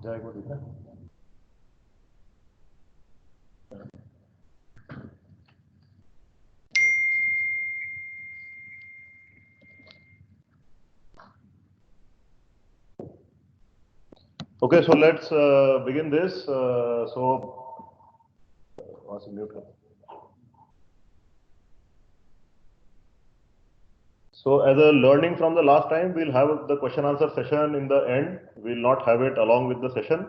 जय को दिख रहा है? Okay, so let's begin this. So as a learning from the last time, we'll have the question answer session in the end. We'll not have it along with the session.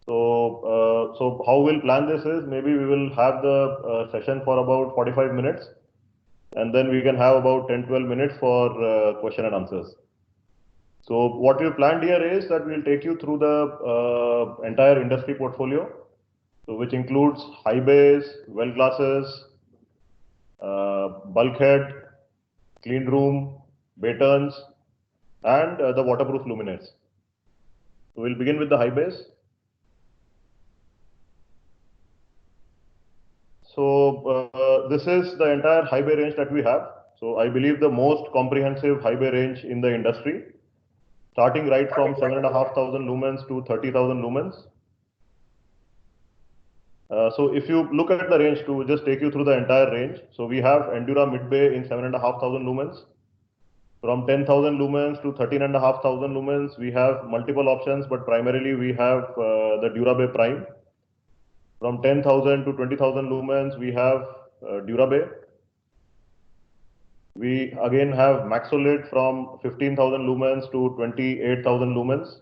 So how we'll plan this is maybe we will have the session for about 45 minutes, and then we can have about 10-12 minutes for question and answers. So what we planned here is that we'll take you through the entire industry portfolio, so which includes high bays, well glasses, bulkhead, clean room, bay turns, and the waterproof luminaires. So we'll begin with the high bays. So this is the entire high bay range that we have. So I believe the most comprehensive high bay range in the industry, starting right from 7,500 lumens to 30,000 lumens. So if you look at the range, to just take you through the entire range, so we have Endura mid bay in 7,500 lumens. From 10,000 lumens to 13,500 lumens, we have multiple options, but primarily we have the Durabay Prime. From 10,000 to 20,000 lumens, we have Durabay. We again have Maxolid from 15,000 lumens to 28,000 lumens.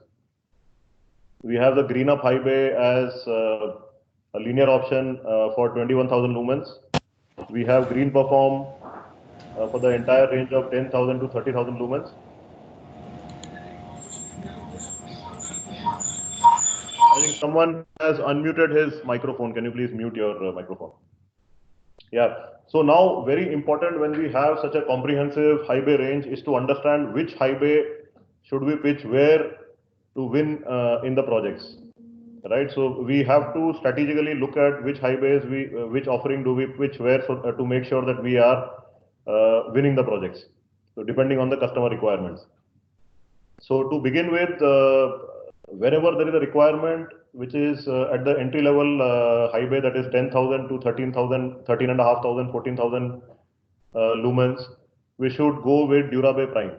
We have the Green Up High Bay as a linear option for 21,000 lumens. We have Green Perform for the entire range of 10,000 to 30,000 lumens. I think someone has unmuted his microphone. Can you please mute your microphone? Yeah. So now, very important when we have such a comprehensive high bay range is to understand which high bay should we pitch where to win in the projects, right? So we have to strategically look at which high bays which offering do we pitch where, so, to make sure that we are winning the projects. So depending on the customer requirements. So to begin with, wherever there is a requirement which is at the entry level high bay, that is 10,000 to 13,000, 13,500, 14,000 lumens, we should go with Durabay Prime.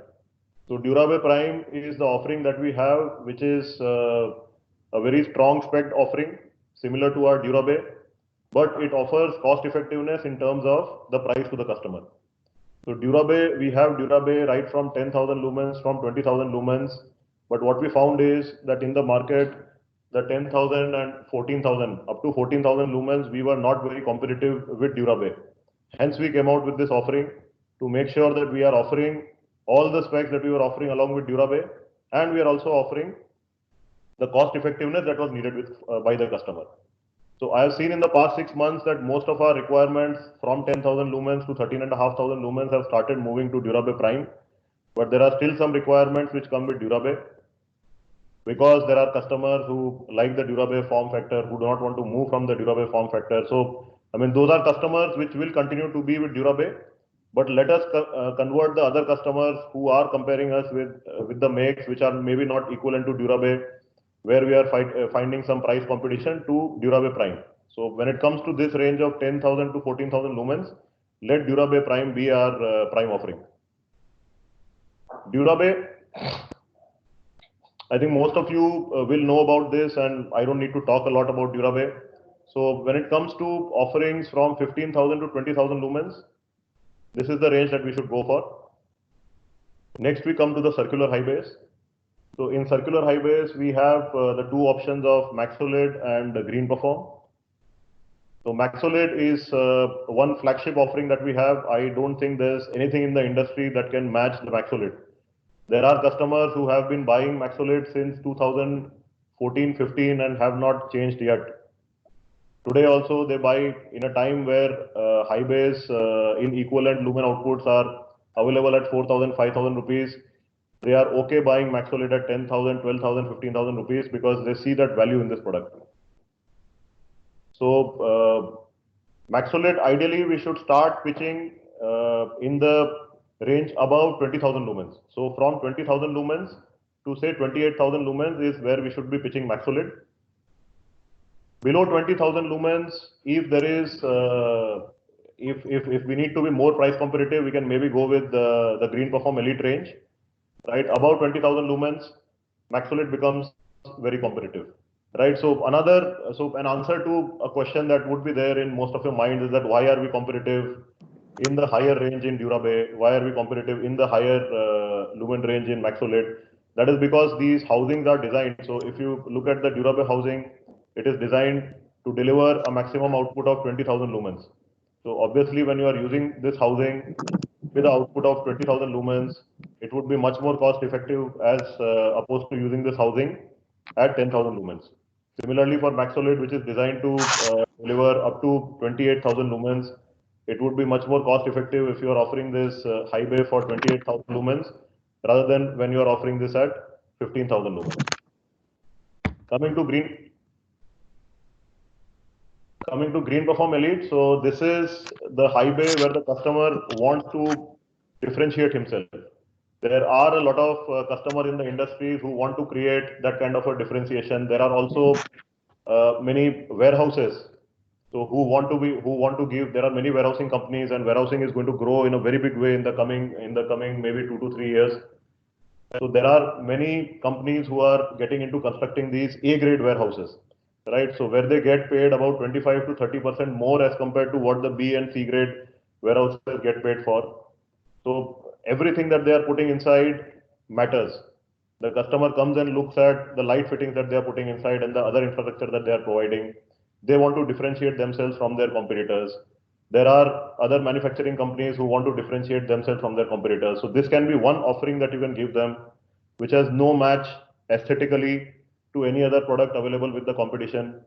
So Durabay Prime is the offering that we have, which is a very strong spec offering, similar to our Durabay, but it offers cost effectiveness in terms of the price to the customer. So Durabay, we have Durabay right from 10,000 lumens, from 20,000 lumens. But what we found is that in the market, the 10,000 and 14,000, up to 14,000 lumens, we were not very competitive with Durabay. Hence, we came out with this offering to make sure that we are offering all the specs that we were offering along with Durabay, and we are also offering the cost effectiveness that was needed by the customer. So I have seen in the past 6 months that most of our requirements from 10,000 lumens to 13,500 lumens have started moving to Durabay Prime, but there are still some requirements which come with Durabay, because there are customers who like the Durabay form factor, who do not want to move from the Durabay form factor. So, I mean, those are customers which will continue to be with Durabay, but let us convert the other customers who are comparing us with the makes which are maybe not equivalent to Durabay, where we are finding some price competition, to Durabay Prime. So when it comes to this range of 10,000 to 14,000 lumens, let Durabay Prime be our prime offering. Durabay, I think most of you will know about this, and I don't need to talk a lot about Durabay. So when it comes to offerings from 15,000 to 20,000 lumens, this is the range that we should go for. Next, we come to the circular high bays. So in circular high bays, we have the two options of Maxolid and Green Perform. So Maxolid is one flagship offering that we have. I don't think there's anything in the industry that can match the Maxolid. There are customers who have been buying Maxolid since 2014-15 and have not changed yet. Today also they buy in a time where high bays in equivalent lumen outputs are available at 4,000, 5,000 rupees. They are okay buying Maxolid at 10,000, 12,000, 15,000 rupees because they see that value in this product. So Maxolid, ideally we should start pitching in the range above 20,000 lumens. So from 20,000 lumens, to say 28,000 lumens is where we should be pitching Maxolid. Below 20,000 lumens, if there is, if we need to be more price competitive, we can maybe go with the Greenperform Elite range, right? Above 20,000 lumens, Maxolid becomes very competitive, right? So an answer to a question that would be there in most of your minds is that why are we competitive in the higher range in Durabe? Why are we competitive in the higher lumen range in Maxolid? That is because these housings are designed. So if you look at the Durabe housing, it is designed to deliver a maximum output of 20,000 lumens. So obviously, when you are using this housing with the output of 20,000 lumens, it would be much more cost effective as opposed to using this housing at 10,000 lumens. Similarly, for Maxolid, which is designed to deliver up to 28,000 lumens, it would be much more cost effective if you are offering this high bay for 28,000 lumens rather than when you are offering this at 15,000 lumens. Coming to Greenperform Elite, so this is the high bay where the customer wants to differentiate himself. There are a lot of customers in the industry who want to create that kind of a differentiation. There are also many warehouses, so who want to give. There are many warehousing companies, and warehousing is going to grow in a very big way in the coming maybe 2 to 3 years. So there are many companies who are getting into constructing these A-grade warehouses, right? So where they get paid about 25 to 30% more as compared to what the B and C grade warehouses get paid for. So everything that they are putting inside matters. The customer comes and looks at the light fittings that they are putting inside and the other infrastructure that they are providing. They want to differentiate themselves from their competitors. There are other manufacturing companies who want to differentiate themselves from their competitors. So this can be one offering that you can give them, which has no match aesthetically to any other product available with the competition.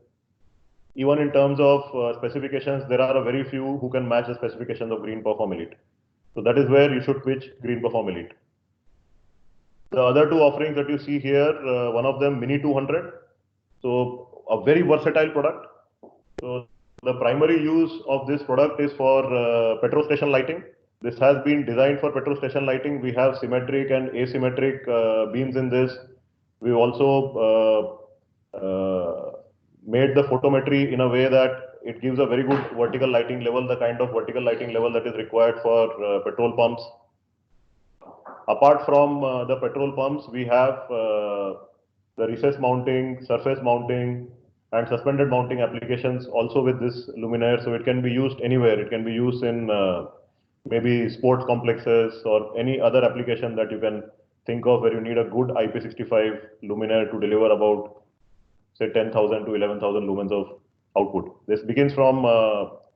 Even in terms of specifications, there are a very few who can match the specifications of Greenperform Elite. So that is where you should pitch Greenperform Elite. The other two offerings that you see here, one of them Mini 200. So a very versatile product. So the primary use of this product is for petrol station lighting. This has been designed for petrol station lighting. We have symmetric and asymmetric beams in this. We also made the photometry in a way that it gives a very good vertical lighting level, the kind of vertical lighting level that is required for petrol pumps. Apart from the petrol pumps, we have the recess mounting, surface mounting, and suspended mounting applications also with this luminaire. So it can be used anywhere. It can be used in maybe sports complexes or any other application that you can think of where you need a good IP65 luminaire to deliver about, say, 10,000 to 11,000 lumens of output. This begins from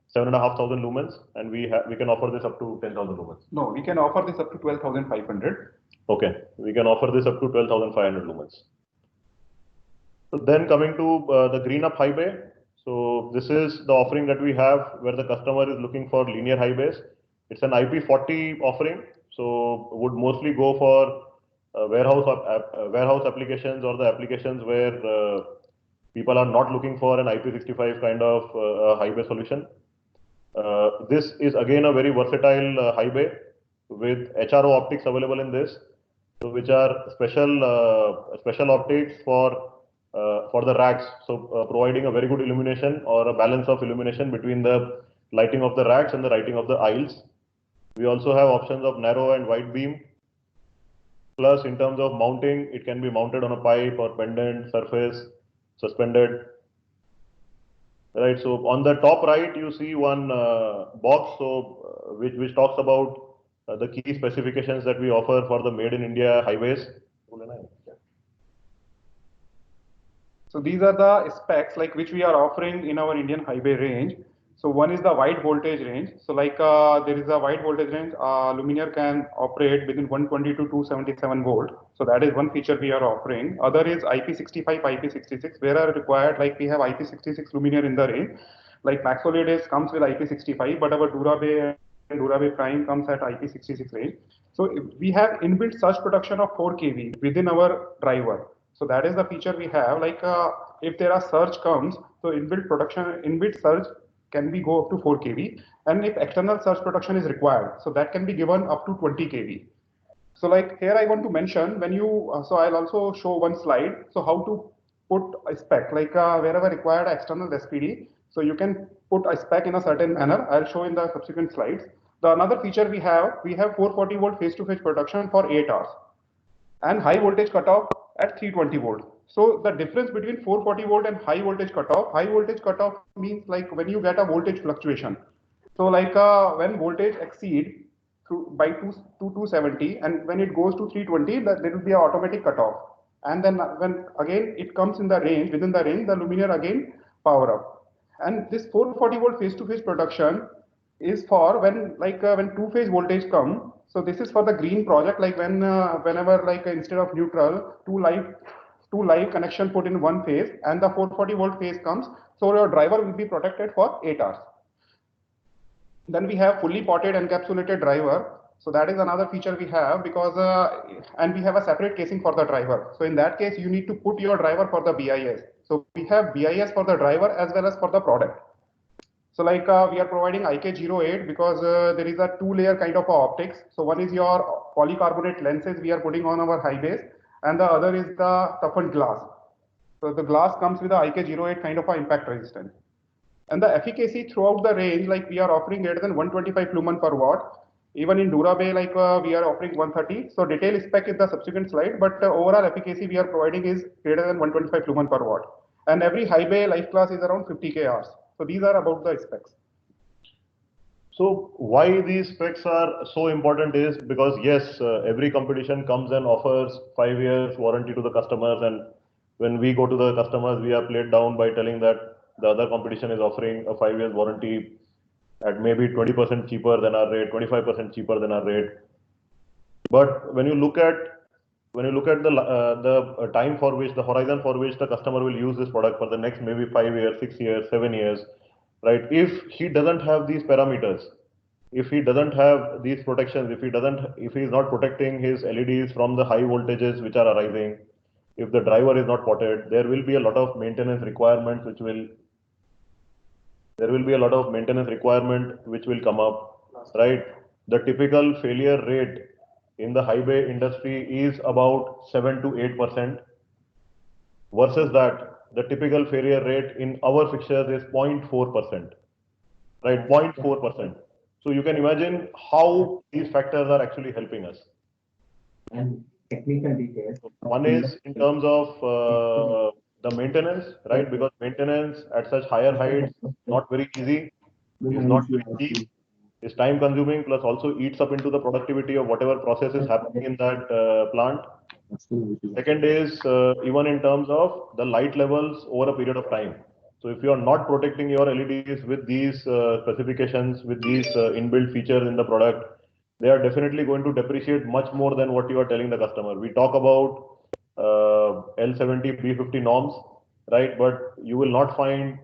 7,500 lumens, and we can offer this up to 10,000 lumens. No, we can offer this up to 12,500. Okay, we can offer this up to 12,500 lumens. So then coming to the GreenUp High Bay. So this is the offering that we have where the customer is looking for linear high bays. It's an IP40 offering, so would mostly go for warehouse applications or the applications where people are not looking for an IP65 kind of high bay solution. This is again a very versatile high bay with HRO optics available in this, so which are special optics for the racks. So providing a very good illumination or a balance of illumination between the lighting of the racks and the lighting of the aisles. We also have options of narrow and wide beam. Plus, in terms of mounting, it can be mounted on a pipe or pendant, surface, suspended. Right. So on the top right, you see one box, so which talks about the key specifications that we offer for the Made in India highways. So these are the specs like which we are offering in our Indian highway range. So one is the wide voltage range. So like there is a wide voltage range, luminaire can operate within 120 to 277 volt. So that is one feature we are offering. Other is IP65, IP66, where are required, like we have IP66 luminaire in the range. Like Maxolid comes with IP65, but our Durabe and Durabe Prime comes at IP66 range. So we have inbuilt surge protection of 4 kV within our driver. So that is the feature we have. Like if there are surge comes, so inbuilt surge can be go up to 4 kV, and if external surge protection is required, so that can be given up to 20 kV. So like here I want to mention when you, so I'll also show one slide. So how to put a spec, like wherever required external SPD. So you can put a spec in a certain manner. I'll show in the subsequent slides. The another feature we have 440 volt face-to-face protection for 8 hours and high voltage cutoff at 320 volt. So the difference between 440 volt and high voltage cutoff means like when you get a voltage fluctuation. So like when voltage exceed by 270 and when it goes to 320, that there will be an automatic cutoff. And then when again it comes in the range, within the range, the luminaire again power up. And this 440 volt face-to-face production is for when like when two-phase voltage come. So this is for the green project, like when whenever like instead of neutral, two live connection put in one phase and the 440 volt phase comes. So your driver will be protected for 8 hours. Then we have fully potted encapsulated driver. So that is another feature we have because, and we have a separate casing for the driver. So in that case, you need to put your driver for the BIS. So we have BIS for the driver as well as for the product. So like we are providing IK08 because there is a two-layer kind of optics. So one is your polycarbonate lenses we are putting on our high base and the other is the toughened glass. So the glass comes with a IK08 kind of a impact resistance. And the efficacy throughout the range, like we are offering greater than 125 lumen per watt. Even in Durabay, like we are offering 130. So detail spec is the subsequent slide, but overall efficacy we are providing is greater than 125 lumen per watt. And every high bay life class is around 50K hours. So these are about the specs. So why these specs are so important is because yes, every competition comes and offers 5 years warranty to the customers, and when we go to the customers, we are played down by telling that the other competition is offering a 5 years warranty at maybe 20% cheaper than our rate, 25% cheaper than our rate. But when you look at the time for which the horizon for which the customer will use this product for the next maybe 5 years, 6 years, 7 years, right? If he doesn't have these parameters, if he doesn't have these protections, if he is not protecting his LEDs from the high voltages which are arising, if the driver is not potted, there will be a lot of maintenance requirements which will come up, right? The typical failure rate in the high bay industry is about 7 to 8%, versus that the typical failure rate in our fixtures is 0.4%, right? 0.4%. So you can imagine how these factors are actually helping us. And technical details. One is in terms of the maintenance, right? Because maintenance at such higher heights is not very easy, is not very cheap, is time consuming, plus also eats up into the productivity of whatever process is happening in that plant. Second is even in terms of the light levels over a period of time. So if you are not protecting your LEDs with these specifications, with these inbuilt features in the product, they are definitely going to depreciate much more than what you are telling the customer. We talk about L70, B50 norms, right? But you will not find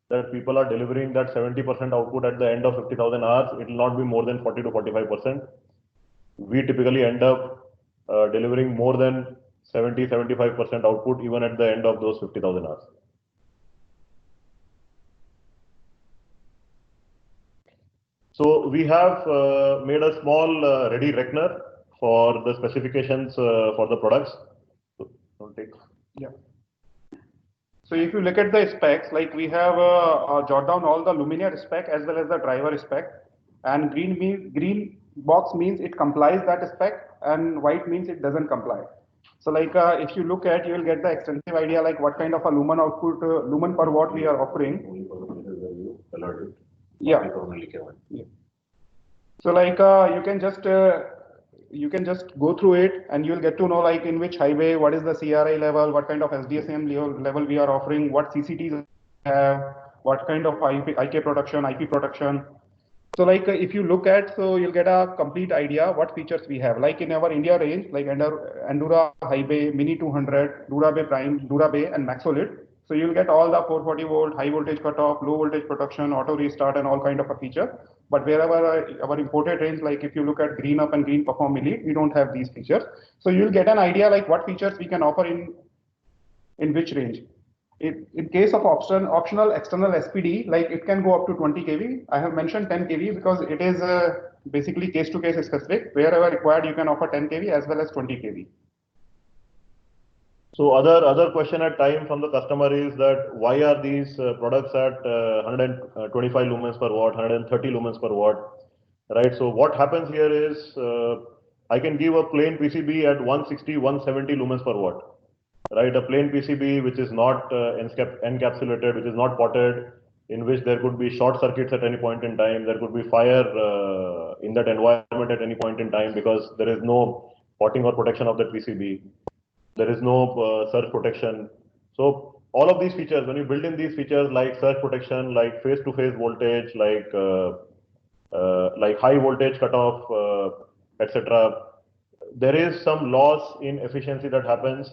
that people are delivering that 70% output at the end of 50,000 hours. It will not be more than 40 to 45%. We typically end up delivering more than 70, 75% output even at the end of those 50,000 hours. So we have made a small ready reckoner for the specifications for the products. So, don't take. Yeah. So if you look at the specs, like we have jot down all the luminaire spec as well as the driver spec, and green box means it complies that spec, and white means it doesn't comply. So like if you look at, you will get the extensive idea like what kind of a lumen output, lumen per watt we are offering. Yeah. Yeah. So like you can just go through it and you'll get to know like in which highway, what is the CRI level, what kind of SDSM level we are offering, what CCTs we have, what kind of IK production, IP production. So like if you look at, so you'll get a complete idea what features we have. Like in our India range, like Endura High Bay, Mini 200, Durabay Prime, Durabay and Maxolid. So you'll get all the 440 volt, high voltage cutoff, low voltage production, auto restart and all kind of a feature. But wherever our imported range, like if you look at Green Up and Green Perform Elite, we don't have these features. So you'll get an idea like what features we can offer in which range. In case of optional external SPD, like it can go up to 20 kV. I have mentioned 10 kV because it is basically case to case specific. Wherever required, you can offer 10 kV as well as 20 kV. So other question at time from the customer is that why are these products at 125 lumens per watt, 130 lumens per watt, right? So what happens here is I can give a plain PCB at 160, 170 lumens per watt, right? A plain PCB which is not encapsulated, which is not potted, in which there could be short circuits at any point in time, there could be fire in that environment at any point in time because there is no potting or protection of the PCB. There is no surge protection. So all of these features, when you build in these features like surge protection, like face-to-face voltage, like high voltage cutoff, etc., there is some loss in efficiency that happens,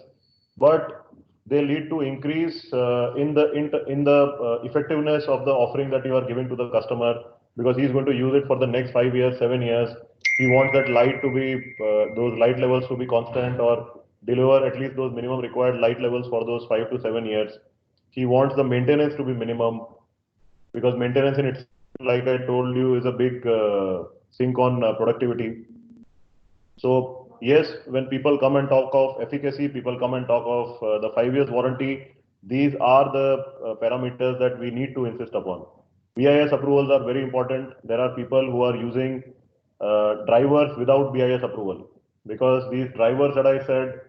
but they lead to increase in the effectiveness of the offering that you are giving to the customer because he's going to use it for the next 5 years, 7 years. He wants that light to be those light levels to be constant or deliver at least those minimum required light levels for those 5 to 7 years. He wants the maintenance to be minimum because maintenance in itself, like I told you, is a big sink on productivity. So yes, when people come and talk of efficacy, people come and talk of the 5 years warranty. These are the parameters that we need to insist upon. BIS approvals are very important. There are people who are using drivers without BIS approval because these drivers that I said,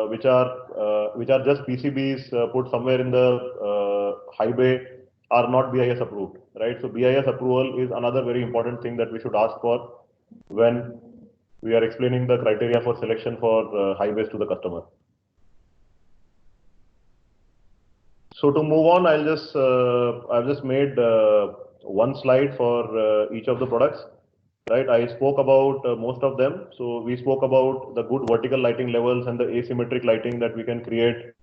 which are just PCBs put somewhere in the high bay, are not BIS approved, right? So BIS approval is another very important thing that we should ask for when we are explaining the criteria for selection for highways to the customer. So to move on, I've just made one slide for each of the products, right? I spoke about most of them. So we spoke about the good vertical lighting levels and the asymmetric lighting that we can create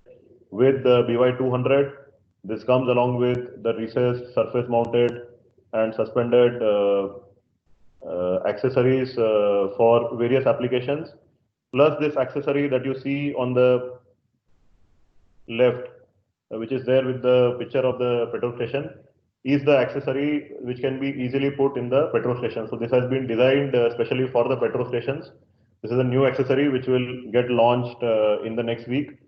with the BY200. This comes along with the recessed, surface mounted and suspended accessories for various applications, plus this accessory that you see on the left, which is there with the picture of the petrol station, is the accessory which can be easily put in the petrol station. So this has been designed especially for the petrol stations. This is a new accessory which will get launched in the next week.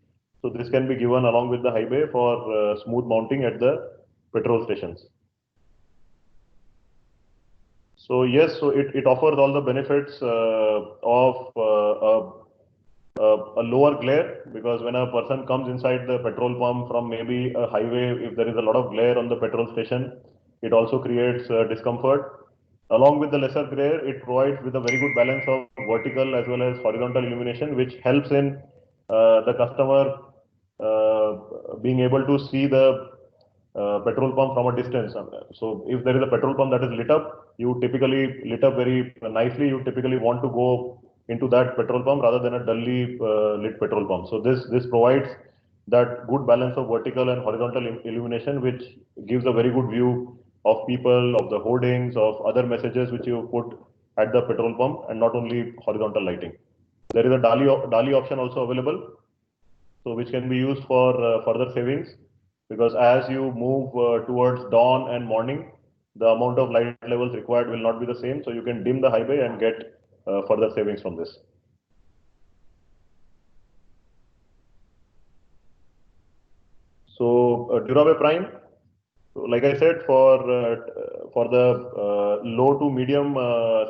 So this can be given along with the high bay for smooth mounting at the petrol stations. So yes, so it offers all the benefits of a lower glare, because when a person comes inside the petrol pump from maybe a highway, if there is a lot of glare on the petrol station, it also creates discomfort. Along with the lesser glare, it provides with a very good balance of vertical as well as horizontal illumination, which helps in the customer being able to see the petrol pump from a distance. So if there is a petrol pump that is lit up, you typically lit up very nicely. You typically want to go into that petrol pump rather than a dully lit petrol pump. So this provides that good balance of vertical and horizontal illumination, which gives a very good view of people, of the hoardings, of other messages which you put at the petrol pump, and not only horizontal lighting. There is a DALI option also available, so which can be used for further savings, because as you move towards dawn and morning, the amount of light levels required will not be the same. So you can dim the high bay and get further savings from this. So Durabe Prime, so like I said, for the low to medium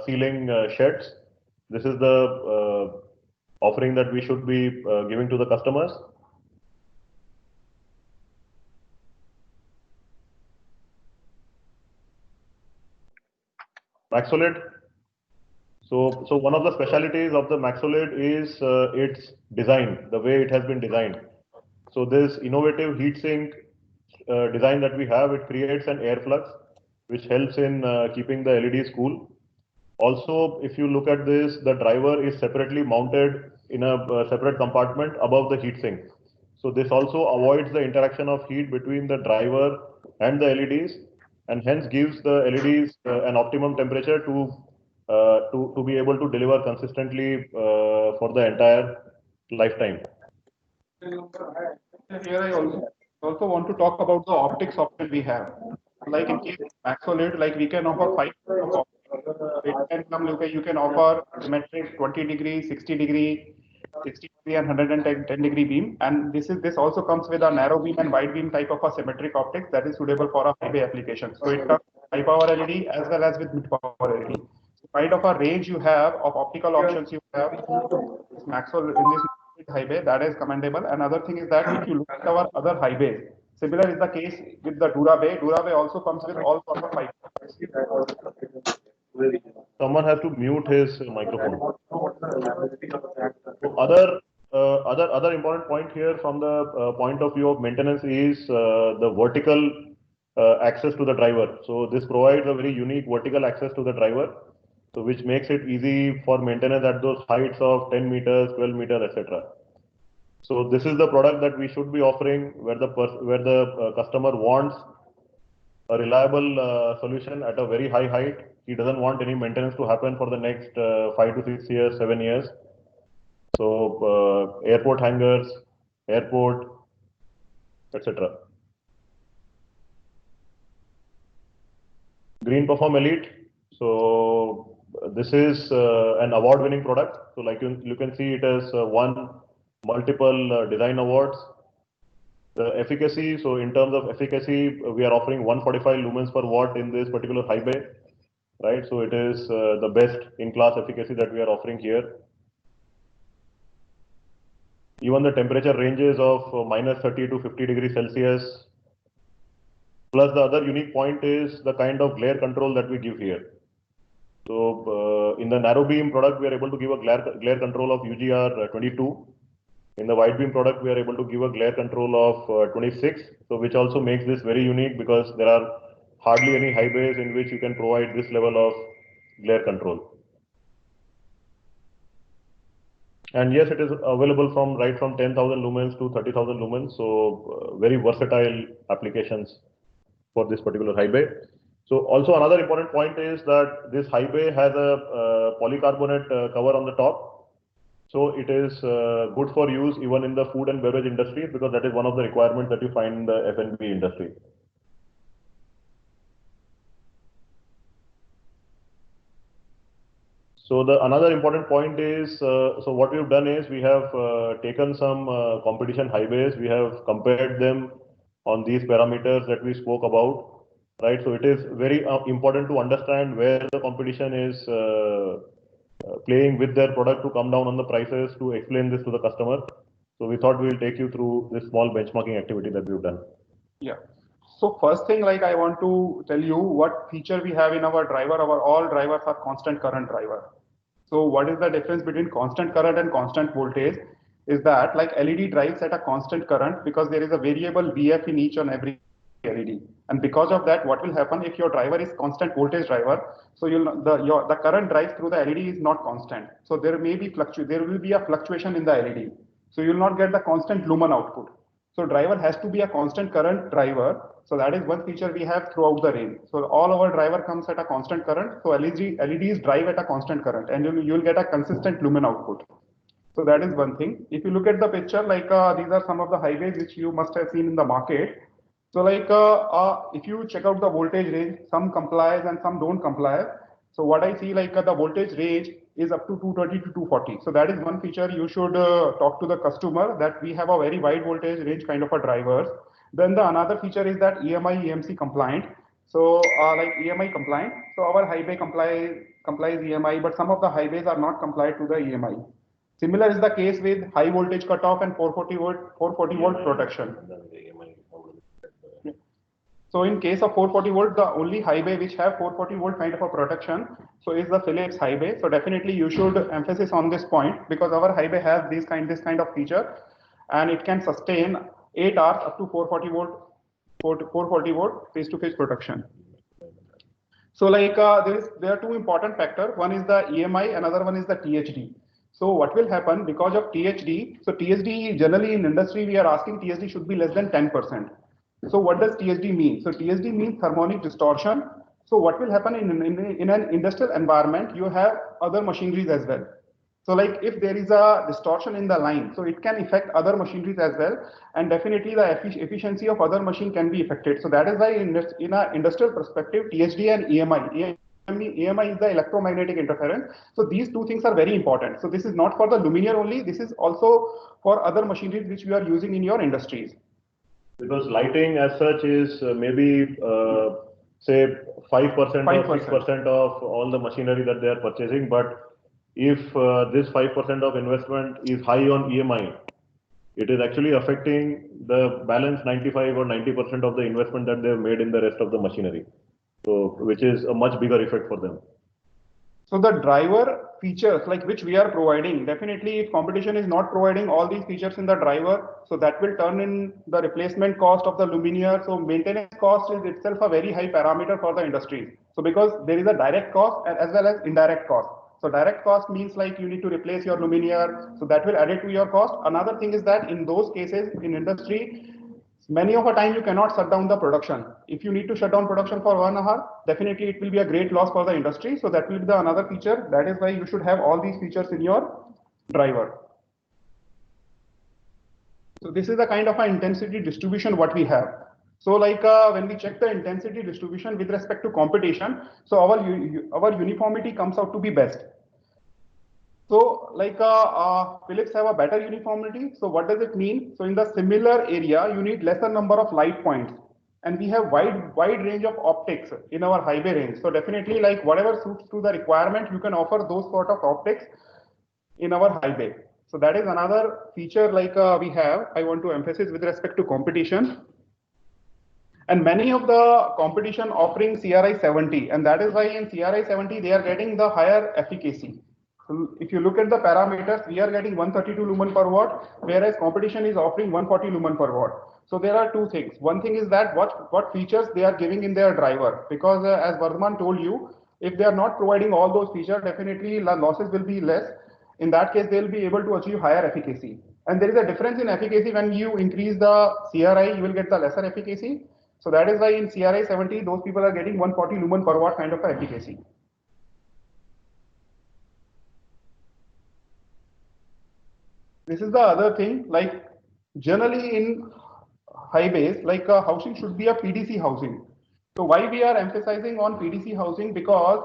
ceiling sheds, this is the offering that we should be giving to the customers. Maxolid. So one of the specialities of the Maxolid is its design, the way it has been designed. So this innovative heat sink design that we have, it creates an air flux, which helps in keeping the LEDs cool. Also, if you look at this, the driver is separately mounted in a separate compartment above the heat sink. So this also avoids the interaction of heat between the driver and the LEDs, and hence gives the LEDs an optimum temperature to be able to deliver consistently for the entire lifetime. Here I also also want to talk about the optics option we have. Like in case of Maxolid, like we can offer 5 it can come, you can offer symmetric 20 degree, 60 degree, 60 degree and 110 degree beam. And this also comes with a narrow beam and wide beam type of a symmetric optics that is suitable for a highway application. So it comes high power LED as well as with mid power LED. So kind of a range you have of optical options you have Maxwell in this highway, that is commendable. Another thing is that if you look at our other highways, similar is the case with the Durabay. Durabay also comes with all sorts of fibers. Someone has to mute his microphone. So other important point here from the point of view of maintenance is the vertical access to the driver. So this provides a very unique vertical access to the driver, so which makes it easy for maintenance at those heights of 10 meters, 12 meters, etc. So this is the product that we should be offering where the customer wants a reliable solution at a very high height. He doesn't want any maintenance to happen for the next 5 to 6 years, 7 years. So airport hangars, airport, etc. Green Perform Elite. So this is an award-winning product. So like you can see, it has won multiple design awards. The efficacy, so in terms of efficacy, we are offering 145 lumens per watt in this particular high bay, right? So it is the best in-class efficacy that we are offering here. Even the temperature ranges of minus 30 to 50 degrees Celsius. Plus the other unique point is the kind of glare control that we give here. So in the narrow beam product, we are able to give a glare control of UGR 22. In the wide beam product, we are able to give a glare control of 26. So which also makes this very unique because there are hardly any highways in which you can provide this level of glare control. And yes, it is available from right from 10,000 lumens to 30,000 lumens. So very versatile applications for this particular high bay. So also another important point is that this high bay has a polycarbonate cover on the top. So it is good for use even in the food and beverage industry because that is one of the requirements that you find in the F&B industry. So another important point is, so what we've done is we have taken some competition highways, we have compared them on these parameters that we spoke about, right? So it is very important to understand where the competition is playing with their product to come down on the prices, to explain this to the customer. So we thought we will take you through this small benchmarking activity that we've done. Yeah. So first thing, like I want to tell you what feature we have in our driver. Our all drivers are constant current driver. So what is the difference between constant current and constant voltage? Is that like LED drives at a constant current because there is a variable VF in each and every LED. And because of that, what will happen if your driver is constant voltage driver? So the current drives through the LED is not constant. So there will be a fluctuation in the LED. So you will not get the constant lumen output. So driver has to be a constant current driver. So that is one feature we have throughout the range. So all our driver comes at a constant current. So LEDs drive at a constant current and you'll get a consistent lumen output. So that is one thing. If you look at the picture, like these are some of the highways which you must have seen in the market. So like if you check out the voltage range, some complies and some don't comply. So what I see, like the voltage range is up to 220 to 240. So that is one feature you should talk to the customer that we have a very wide voltage range kind of a drivers. Then the another feature is that EMI EMC compliant. So like EMI compliant. So our highway complies EMI, but some of the highways are not compliant to the EMI. Similar is the case with high voltage cutoff and 440 volt protection. So in case of 440 volt, the only highway which have 440 volt kind of a protection, so is the Philips highway. So definitely you should emphasis on this point because our highway has this kind of feature, and it can sustain 8 hours up to 440 volt face-to-face protection. So like there are two important factors. One is the EMI, another one is the THD. So what will happen because of THD? So THD generally in industry we are asking THD should be less than 10%. So what does THD mean? So THD means harmonic distortion. So what will happen in an industrial environment? You have other machineries as well. So like if there is a distortion in the line, so it can affect other machineries as well, and definitely the efficiency of other machine can be affected. So that is why in an industrial perspective, THD and EMI is the electromagnetic interference. So these two things are very important. So this is not for the luminaire only, this is also for other machineries which we are using in your industries. Because lighting as such is maybe say 5% or 6% of all the machinery that they are purchasing, but if this 5% of investment is high on EMI, it is actually affecting the balance 95 or 90% of the investment that they have made in the rest of the machinery. So, which is a much bigger effect for them. So the driver features like which we are providing, definitely if competition is not providing all these features in the driver, so that will turn in the replacement cost of the luminaire. So maintenance cost is itself a very high parameter for the industry. So because there is a direct cost as well as indirect cost. So direct cost means like you need to replace your luminaire, so that will add it to your cost. Another thing is that in those cases in industry, many of the time you cannot shut down the production. If you need to shut down production for 1 hour, definitely it will be a great loss for the industry. So that will be the another feature. That is why you should have all these features in your driver. So this is the kind of an intensity distribution what we have. So like when we check the intensity distribution with respect to competition, so our uniformity comes out to be best. So like Philips have a better uniformity. So what does it mean? So in the similar area, you need lesser number of light points. And we have wide range of optics in our high bay range. So definitely like whatever suits to the requirement, you can offer those sort of optics in our high bay. So that is another feature like we have, I want to emphasize with respect to competition. And many of the competition offering CRI 70, and that is why in CRI 70, they are getting the higher efficacy. So if you look at the parameters, we are getting 132 lumen per watt, whereas competition is offering 140 lumen per watt. So there are two things. One thing is that what features they are giving in their driver, because as Vardhaman told you, if they are not providing all those features, definitely losses will be less. In that case, they will be able to achieve higher efficacy. And there is a difference in efficacy. When you increase the CRI, you will get the lesser efficacy. So that is why in CRI 70, those people are getting 140 lumen per watt kind of efficacy. This is the other thing, like generally in high bays, like housing should be a PDC housing. So why we are emphasizing on PDC housing? Because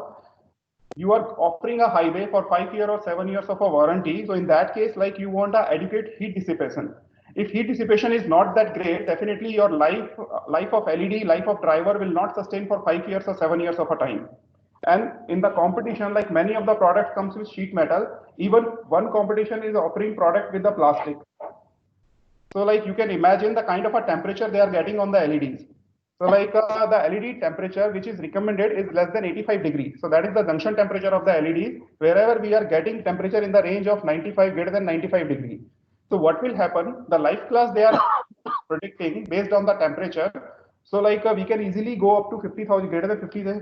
you are offering a high bay for 5 years or 7 years of a warranty. So in that case, like you want a adequate heat dissipation. If heat dissipation is not that great, definitely your life of LED, life of driver will not sustain for 5 years or 7 years of a time. And in the competition, like many of the products comes with sheet metal, even one competition is offering product with the plastic. So like you can imagine the kind of a temperature they are getting on the LEDs. So like the LED temperature which is recommended is less than 85 degrees. So that is the junction temperature of the LEDs. Wherever we are getting temperature in the range of 95 greater than 95 degrees. So what will happen? The life class they are predicting based on the temperature. So like we can easily go up to 50,000 greater than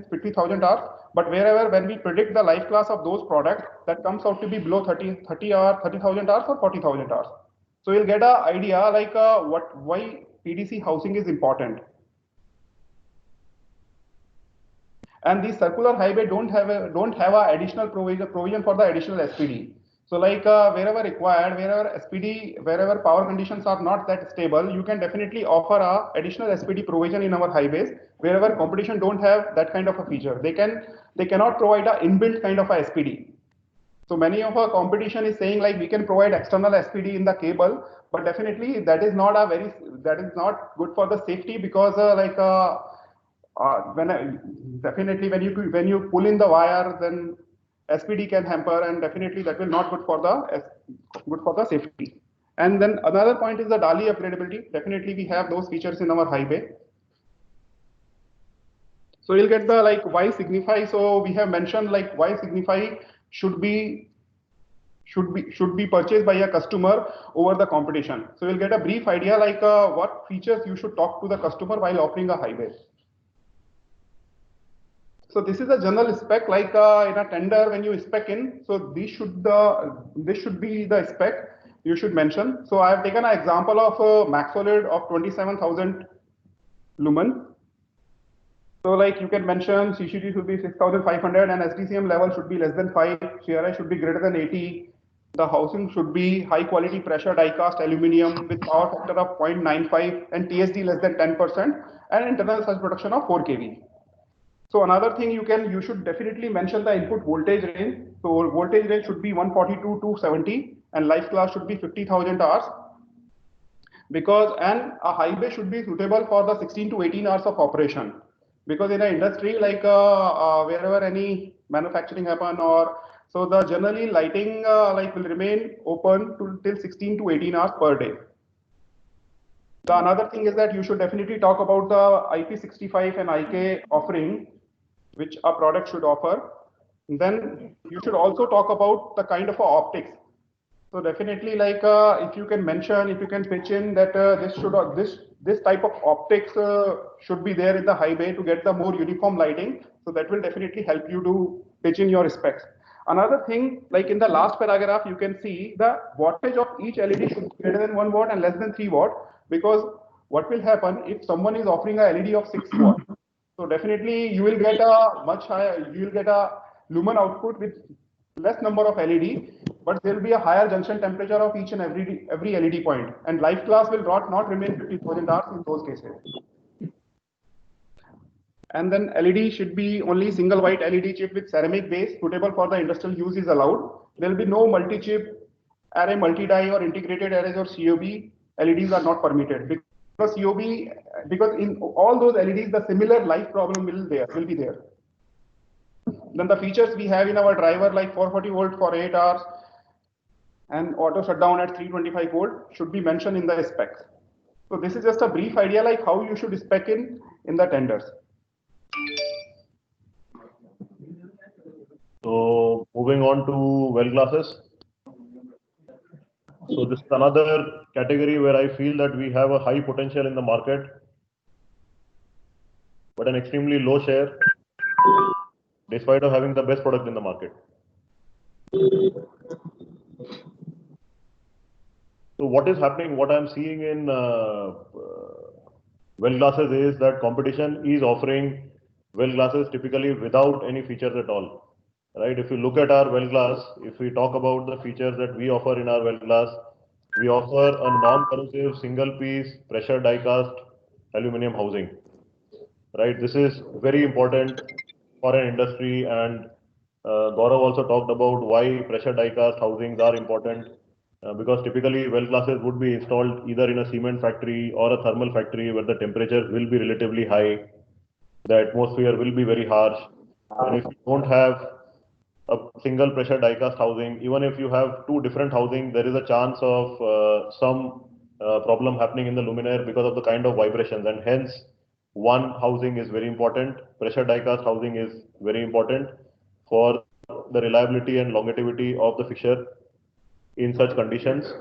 50,000 hours. But wherever when we predict the life class of those products, that comes out to be below 30,000 hours or 40,000 hours. So you'll get an idea like why PDC housing is important. And these circular high bay don't have a additional provision for the additional SPD. So like wherever required, wherever power conditions are not that stable, you can definitely offer a additional SPD provision in our high bays. Wherever competition don't have that kind of a feature, they cannot provide a inbuilt kind of a SPD. So many of our competition is saying like we can provide external SPD in the cable, but definitely that is not good for the safety, because when you pull in the wire, then SPD can hamper, and definitely that will not good for the safety. And then another point is the DALI upgradability. Definitely we have those features in our high bay. So you'll get the like why Signify. So we have mentioned like why Signify should be purchased by a customer over the competition. So you'll get a brief idea like what features you should talk to the customer while offering a high bay. So this is a general spec, like in a tender when you spec in. So this should be the spec you should mention. So I have taken an example of Maxolid of 27,000 lumen. So like you can mention CCD should be 6,500 and SDCM level should be less than 5, CRI should be greater than 80, The housing should be high quality pressure die cast aluminum with power factor of 0.95 and TSD less than 10% and internal surge protection of 4 kV. So another thing you should definitely mention the input voltage range. So voltage range should be 142 to 70 and life class should be 50,000 hours, because and a high bay should be suitable for the 16 to 18 hours of operation, because in an industry like wherever any manufacturing happen or so the generally lighting like will remain open to till 16 to 18 hours per day. The another thing is that you should definitely talk about the IP65 and IK offering which a product should offer. Then you should also talk about the kind of optics. So definitely, like if you can mention, if you can pitch in that this type of optics should be there in the high bay to get the more uniform lighting. So that will definitely help you to pitch in your specs. Another thing, like in the last paragraph, you can see the wattage of each LED should be greater than 1 watt and less than 3 watt, because what will happen if someone is offering a LED of 6 watt? So definitely you will get a much higher, you will get a lumen output with less number of LED, but there will be a higher junction temperature of each and every LED point, and life class will not remain 50,000 hours in those cases. And then LED should be only single white LED chip with ceramic base suitable for the industrial use is allowed. There will be no multi-chip array, multi-die or integrated arrays or COB. LEDs are not permitted because COB, because in all those LEDs the similar life problem will be there. Then the features we have in our driver like 440 volt for 8 hours and auto shutdown at 325 volt should be mentioned in the specs. So this is just a brief idea like how you should spec in the tenders. So moving on to well glasses. So this is another category where I feel that we have a high potential in the market, but an extremely low share, despite of having the best product in the market. So what is happening, what I'm seeing in well glasses is that competition is offering well glasses typically without any features at all. Right? If you look at our well glass, if we talk about the features that we offer in our well glass, we offer a non-corrosive single piece pressure die cast aluminum housing. Right? This is very important for an industry, and Gaurav also talked about why pressure die cast housings are important. Because typically well glasses would be installed either in a cement factory or a thermal factory where the temperatures will be relatively high, the atmosphere will be very harsh, and if you don't have a single pressure die cast housing, even if you have two different housing, there is a chance of some problem happening in the luminaire because of the kind of vibrations, and hence one housing is very important. Pressure die cast housing is very important for the reliability and longevity of the fixture in such conditions.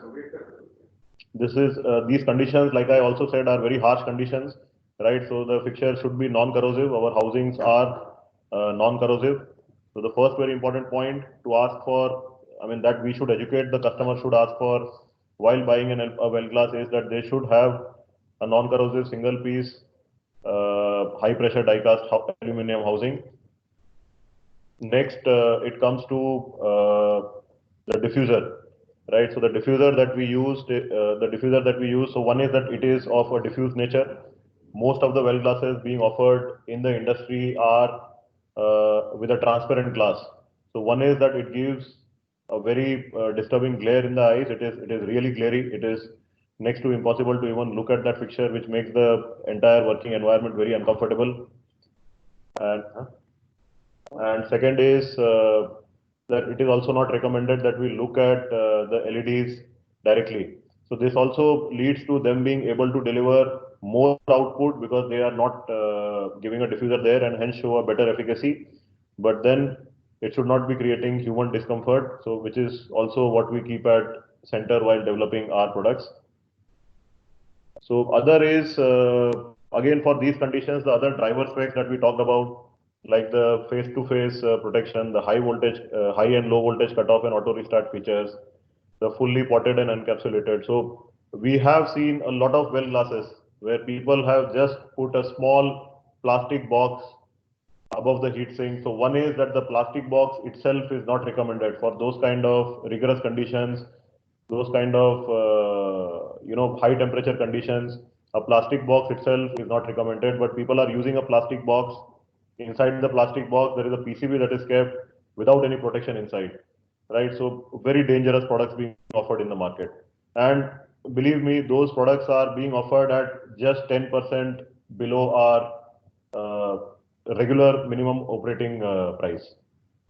This is these conditions, like I also said, are very harsh conditions, right? So the fixture should be non-corrosive. Our housings are non-corrosive. So the first very important point to ask for, I mean, that we should educate the customer should ask for while buying a well glass is that they should have a non-corrosive single piece high pressure die cast aluminum housing. Next, it comes to the diffuser. Right, so the diffuser that we use, so one is that it is of a diffuse nature. Most of the well glasses being offered in the industry are with a transparent glass. So one is that it gives a very disturbing glare in the eyes. It is really glary. It is next to impossible to even look at that fixture, which makes the entire working environment very uncomfortable. And second is that it is also not recommended that we look at the LEDs directly. So this also leads to them being able to deliver more output because they are not giving a diffuser there and hence show a better efficacy. But then it should not be creating human discomfort. So which is also what we keep at center while developing our products. So other is again for these conditions, the other driver specs that we talked about, like the face-to-face protection, the high voltage, high and low voltage cutoff and auto restart features, the fully potted and encapsulated. So we have seen a lot of well glasses where people have just put a small plastic box above the heat sink. So one is that the plastic box itself is not recommended for those kind of rigorous conditions, those kind of high temperature conditions. A plastic box itself is not recommended, but people are using a plastic box. Inside the plastic box, there is a PCB that is kept without any protection inside, right? So very dangerous products being offered in the market. And believe me, those products are being offered at just 10% below our regular minimum operating price.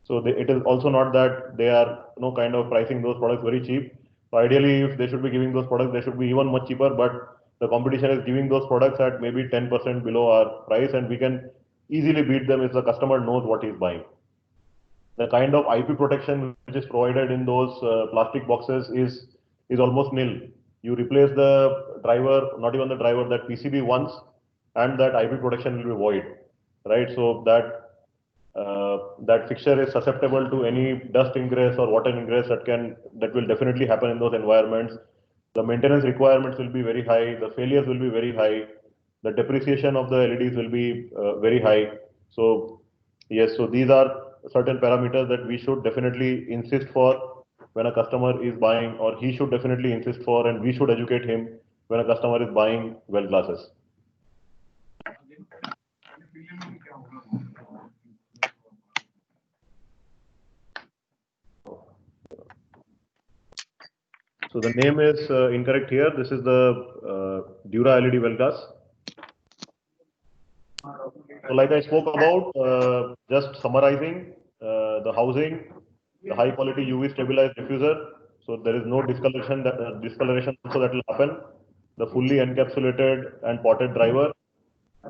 So it is also not that they are kind of pricing those products very cheap. So ideally, if they should be giving those products, they should be even much cheaper. But the competition is giving those products at maybe 10% below our price, and we can easily beat them if the customer knows what he's buying. The kind of IP protection which is provided in those plastic boxes is almost nil. You replace the driver, not even the driver, that PCB once, and that IP protection will be void, right? So that fixture is susceptible to any dust ingress or water ingress that will definitely happen in those environments. The maintenance requirements will be very high. The failures will be very high. The depreciation of the LEDs will be very high. So yes, so these are certain parameters that we should definitely insist for when a customer is buying, or he should definitely insist for, and we should educate him when a customer is buying well glasses. So the name is incorrect here. This is the Dura LED well glass. So like I spoke about, just summarizing the housing, the high quality UV stabilized diffuser. So there is no discoloration also that will happen. The fully encapsulated and potted driver,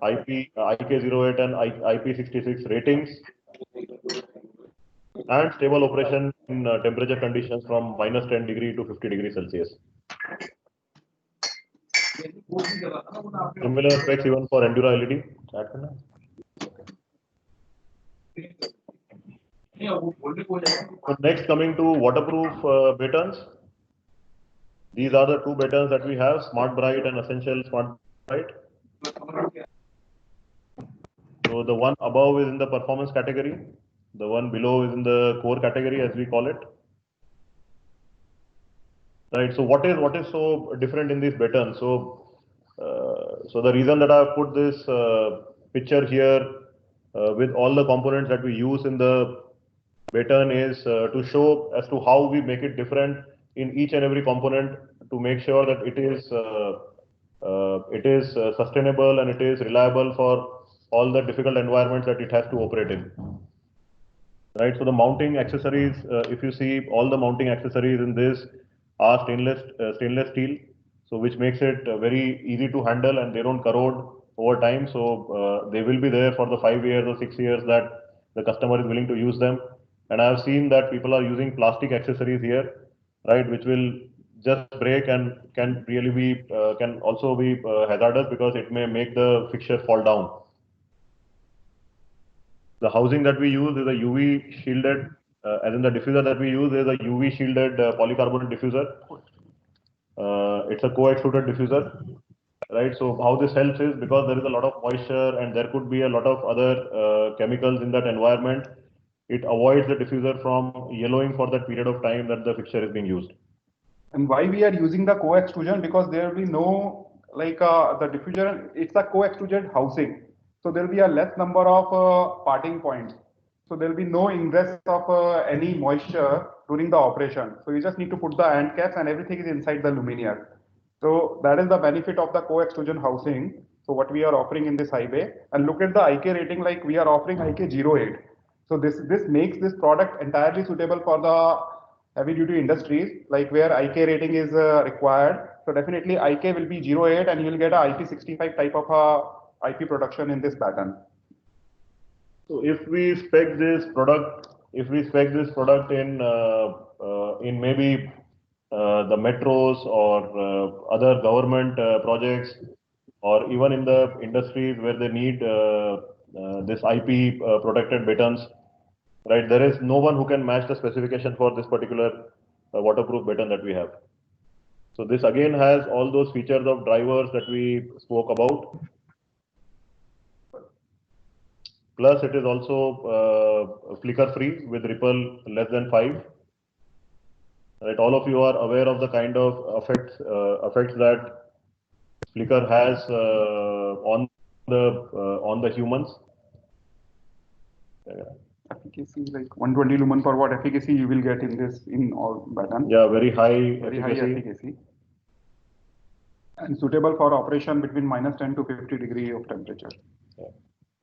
IK08 and IP66 ratings, and stable operation in temperature conditions from -10 to 50 Celsius. Similar specs even for Endura LED. So next, coming to waterproof batons. These are the two batons that we have: Smart Bright and Essential Smart Bright. So the one above is in the performance category. The one below is in the core category, as we call it. Right. So what is so different in these batons? So the reason that I have put this picture here with all the components that we use in the baton is to show as to how we make it different in each and every component, to make sure that it is sustainable and it is reliable for all the difficult environments that it has to operate in. Right. So the mounting accessories, if you see, all the mounting accessories in this are stainless steel, so which makes it very easy to handle, and they don't corrode over time. So they will be there for the 5 years or 6 years that the customer is willing to use them. And I have seen that people are using plastic accessories here, right, which will just break and can really be can also be hazardous, because it may make the fixture fall down. The housing that we use is a UV shielded, as in the diffuser that we use is a UV shielded polycarbonate diffuser. It's a co-extruded diffuser, right? So how this helps is, because there is a lot of moisture and there could be a lot of other chemicals in that environment, it avoids the diffuser from yellowing for that period of time that the fixture is being used. And why we are using the co-extrusion? Because there will be no, like the diffuser, it's a co-extruded housing. So there will be a less number of parting points. So there will be no ingress of any moisture during the operation. So you just need to put the end caps and everything is inside the luminaire. So that is the benefit of the co-extrusion housing. So what we are offering in this highway, and look at the IK rating, like we are offering IK08. So this makes this product entirely suitable for the heavy duty industries, like where IK rating is required. So definitely IK will be 08 and you will get a IP65 type of IP production in this pattern. So if we spec this product in maybe the metros or other government projects, or even in the industries where they need this IP protected batons, right? There is no one who can match the specification for this particular waterproof baton that we have. So this again has all those features of drivers that we spoke about. Plus, it is also flicker free with ripple less than 5. Right, all of you are aware of the kind of effects that flicker has on the humans. Efficacy like 120 lumen per watt efficacy you will get in this in all button. Yeah, very high High efficacy. And suitable for operation between -10 to 50 degree of temperature. Yeah.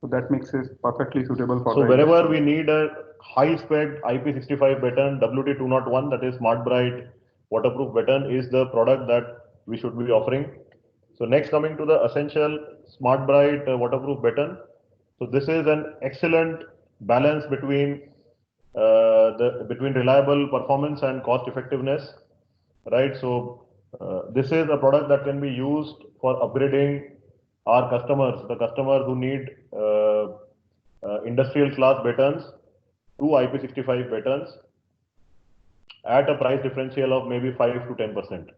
So that makes it perfectly suitable for. So wherever we need a high spec IP65 baton, WT201, that is Smart Bright waterproof baton, is the product that we should be offering. So next, coming to the essential Smart Bright waterproof baton. So this is an excellent balance between between reliable performance and cost effectiveness, right? So this is a product that can be used for upgrading our customers, the customers who need industrial class batons to IP65 batons at a price differential of maybe 5 to 10%.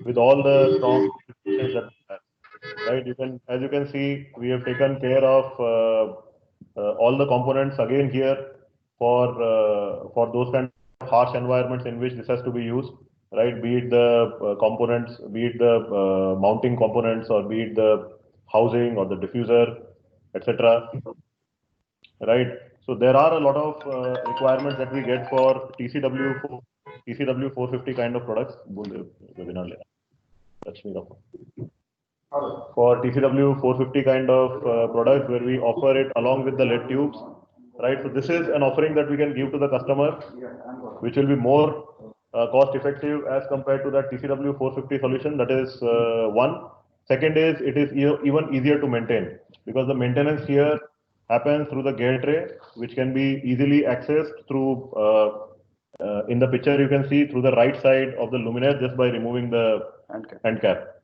With all the strong features that we have, right? You can, as you can see, we have taken care of all the components again here for those kind of harsh environments in which this has to be used, right? Be it the components, be it the mounting components, or be it the housing or the diffuser, etc. Right? So there are a lot of requirements that we get for TCW 450 kind of products. For TCW 450 kind of products, where we offer it along with the LED tubes, right? So this is an offering that we can give to the customer, which will be more cost effective as compared to that TCW 450 solution. That is one. Second is it is even easier to maintain, because the maintenance here happens through the gear tray, which can be easily accessed through in the picture you can see through the right side of the luminaire just by removing the end cap.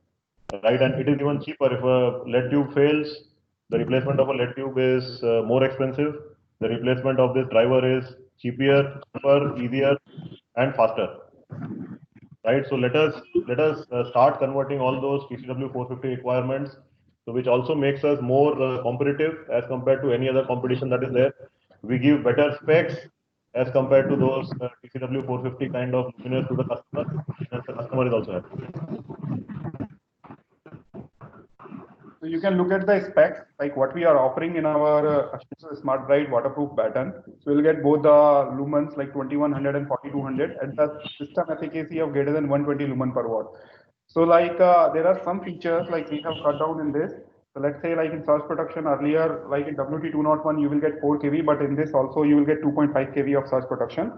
Right, and it is even cheaper. If a LED tube fails, the replacement of a LED tube is more expensive. The replacement of this driver is cheaper, easier, and faster. Right, so let us start converting all those TCW 450 requirements, so which also makes us more competitive as compared to any other competition that is there. We give better specs as compared to those TCW 450 kind of luminaires to the customer, and the customer is also happy. So you can look at the specs, like what we are offering in our Smart Bright waterproof baton. So we'll get both the lumens like 2100 and 4200 and the system efficacy of greater than 120 lumen per watt. So like there are some features like we have cut down in this. So let's say like in surge protection earlier, like in WT201, you will get 4 kV, but in this also you will get 2.5 kV of surge protection.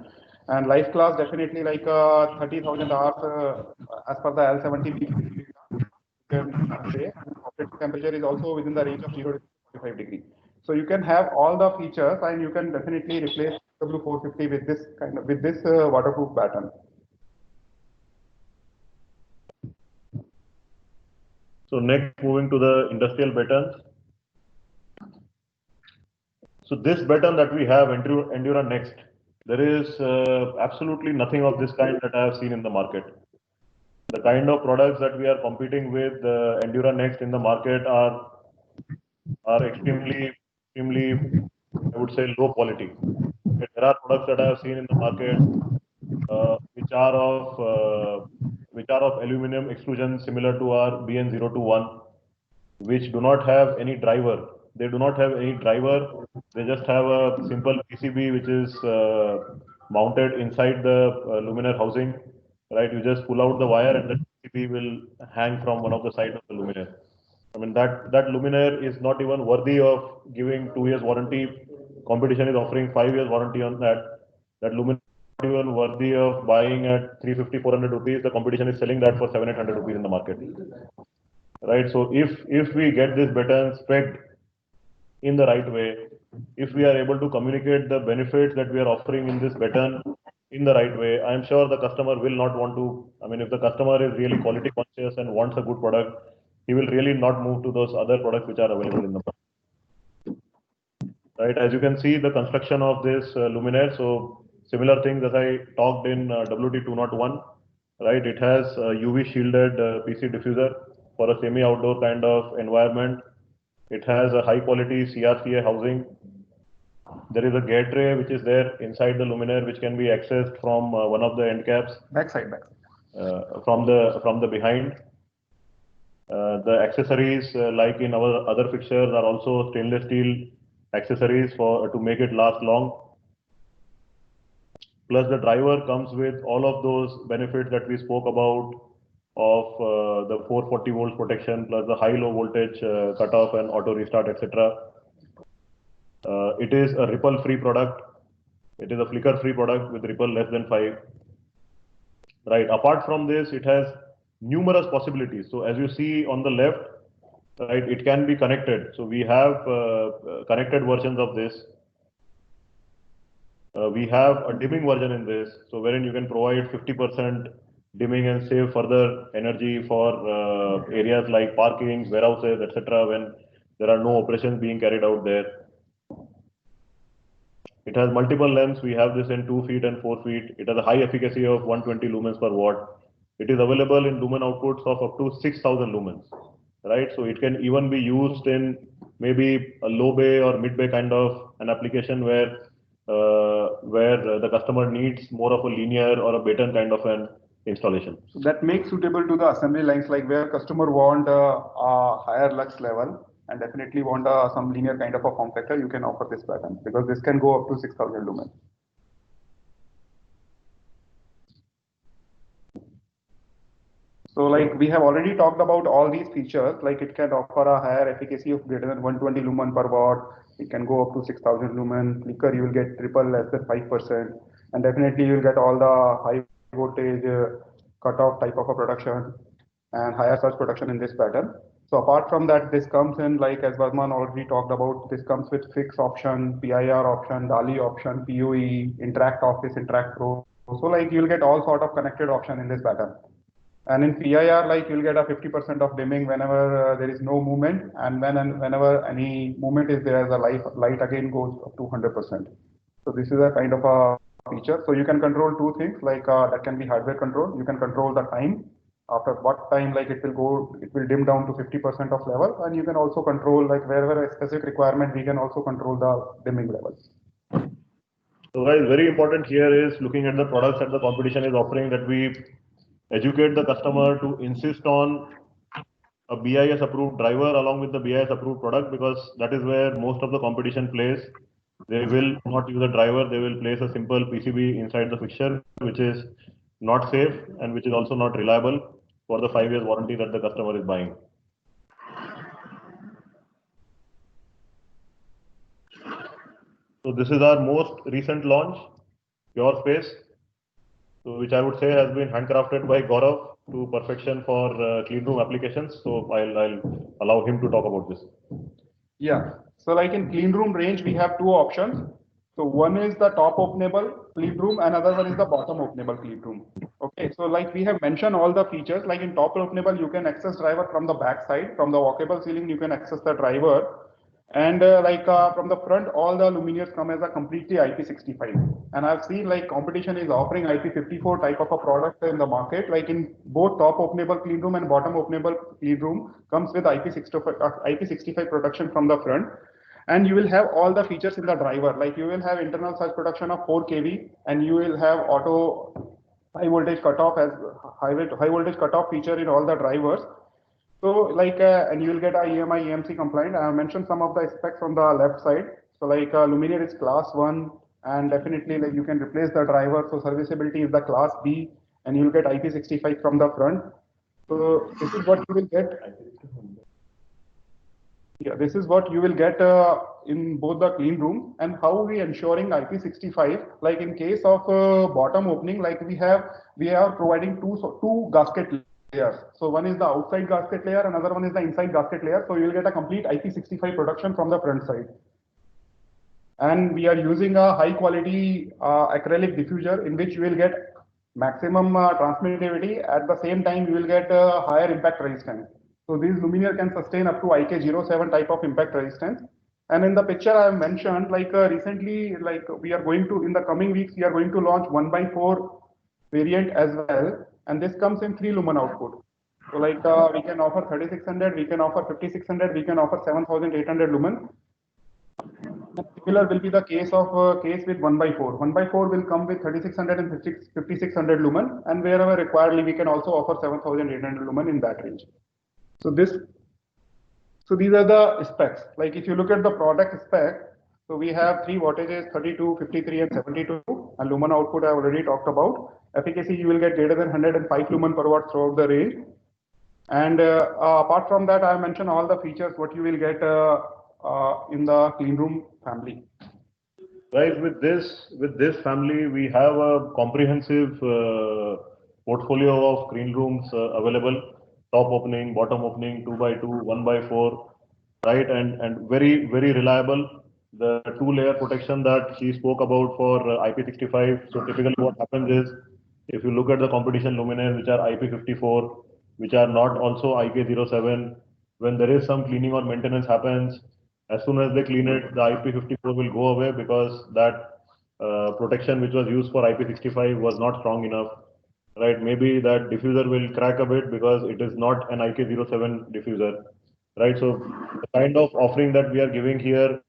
And life class definitely like 30,000 hours as per the L70. Can say operating temperature is also within the range of 0 to 45 degree. So you can have all the features, and you can definitely replace W450 with this waterproof baton. So next, moving to the industrial batons. So this baton that we have, Endura Next, there is absolutely nothing of this kind that I have seen in the market. The kind of products that we are competing with Endura Next in the market are extremely, I would say, low quality. There are products that I have seen in the market which are of aluminum extrusion similar to our BN021, which do not have any driver. They do not have any driver. They just have a simple PCB which is mounted inside the luminaire housing. Right, you just pull out the wire and the PCB will hang from one of the sides of the luminaire. I mean that luminaire is not even worthy of giving 2 years warranty. Competition is offering 5 years warranty on that. That luminaire is not even worthy of buying at 350, 400 rupees. The competition is selling that for 700, 800 rupees in the market. Right, so if we get this baton spec'd in the right way, if we are able to communicate the benefits that we are offering in this baton in the right way, I am sure the customer will not want to. I mean, if the customer is really quality conscious and wants a good product, he will really not move to those other products which are available in the market. Right, as you can see, the construction of this luminaire. So similar things as I talked in WT201. Right, it has a UV shielded PC diffuser for a semi-outdoor kind of environment. It has a high quality CRCA housing. There is a gate tray which is there inside the luminaire, which can be accessed from one of the end caps. Backside. From the behind. The accessories, like in our other fixtures, are also stainless steel accessories to make it last long. Plus, the driver comes with all of those benefits that we spoke about of the 440 volts protection, plus the high-low voltage cutoff and auto restart, etc. It is a ripple-free product. It is a flicker-free product with ripple less than 5. Right. Apart from this, it has numerous possibilities. So as you see on the left, right, it can be connected. So we have connected versions of this. We have a dimming version in this, so wherein you can provide 50% dimming and save further energy for areas like parking, warehouses, etc. when there are no operations being carried out there. It has multiple lamps. We have this in 2 feet and 4 feet. It has a high efficacy of 120 lumens per watt. It is available in lumen outputs of up to 6,000 lumens, right? So it can even be used in maybe a low bay or mid bay kind of an application where the customer needs more of a linear or a baton kind of an installation. So that makes suitable to the assembly lines, like where customer want a higher lux level and definitely want some linear kind of a form factor. You can offer this pattern because this can go up to 6,000 lumens. So like we have already talked about all these features, like it can offer a higher efficacy of greater than 120 lumen per watt. It can go up to 6,000 lumen. Flicker, you will get triple less than 5%. And definitely you will get all the high voltage cutoff type of a production and higher surge production in this pattern. So apart from that, this comes in, like as Varman already talked about, this comes with fix option, PIR option, DALI option, PoE, Interact Office, Interact Pro. So like you'll get all sort of connected option in this pattern. And in PIR, like you'll get a 50% of dimming whenever there is no movement, and whenever any movement is there, the light again goes up to 100%. So this is a kind of a feature. So you can control two things, like that can be hardware control. You can control the time, after what time like it will dim down to 50% of level, and you can also control like wherever a specific requirement, we can also control the dimming levels. So guys, very important here is looking at the products that the competition is offering, that we educate the customer to insist on a BIS approved driver along with the BIS approved product, because that is where most of the competition plays. They will not use a driver, they will place a simple PCB inside the fixture, which is not safe and which is also not reliable for the 5 years warranty that the customer is buying. So this is our most recent launch, Pure Space, so which I would say has been handcrafted by Gaurav to perfection for clean room applications. So I'll allow him to talk about this. Yeah. So like in clean room range, we have two options. So one is the top openable clean room, and another one is the bottom openable clean room. Okay. So like we have mentioned all the features, like in top openable, you can access driver from the back side, from the walkable ceiling, you can access the driver. And from the front, all the luminaires come as a completely IP65. And I've seen like competition is offering IP54 type of a product in the market, like in both top openable clean room and bottom openable clean room comes with IP65 protection from the front. And you will have all the features in the driver, like you will have internal surge production of 4 kV, and you will have auto high voltage cutoff as high voltage cutoff feature in all the drivers. So like, and you will get a EMI EMC compliant. I have mentioned some of the specs on the left side. So like luminaire is class 1, and definitely like you can replace the driver. So serviceability is the class B, and you will get IP65 from the front. So this is what you will get. Yeah, this is what you will get in both the clean room. And how we ensuring IP65, like in case of bottom opening, like we are providing two gasket layers. So one is the outside gasket layer, another one is the inside gasket layer. So you will get a complete IP65 production from the front side. And we are using a high quality acrylic diffuser in which you will get maximum transmittivity. At the same time, you will get higher impact resistance. So these luminaire can sustain up to IK07 type of impact resistance. And in the picture I have mentioned, like recently, like we are going to, in the coming weeks, we are going to launch 1x4 variant as well. And this comes in 3 lumen output. So like we can offer 3600, we can offer 5600, we can offer 7800 lumen. Similar will be the case of case with 1/4. 1/4 will come with 3600 and 5600 lumen, and wherever required, we can also offer 7800 lumen in that range. So these are the specs. Like if you look at the product spec, so we have 3 wattages, 32, 53, and 72, and lumen output I already talked about. Efficacy, you will get greater than 105 lumen per watt throughout the range. And apart from that, I mentioned all the features what you will get in the clean room family. Guys, with this family, we have a comprehensive portfolio of clean rooms available. Top opening, bottom opening, 2x2, 1/4, right? And very reliable. The 2-layer protection that he spoke about for IP65. So typically, what happens is, if you look at the competition luminaires which are IP54, which are not also IK07, when there is some cleaning or maintenance happens, as soon as they clean it, the IP54 will go away because that protection which was used for IP65 was not strong enough, right? Maybe that diffuser will crack a bit because it is not an IK07 diffuser, right? So the kind of offering that we are giving here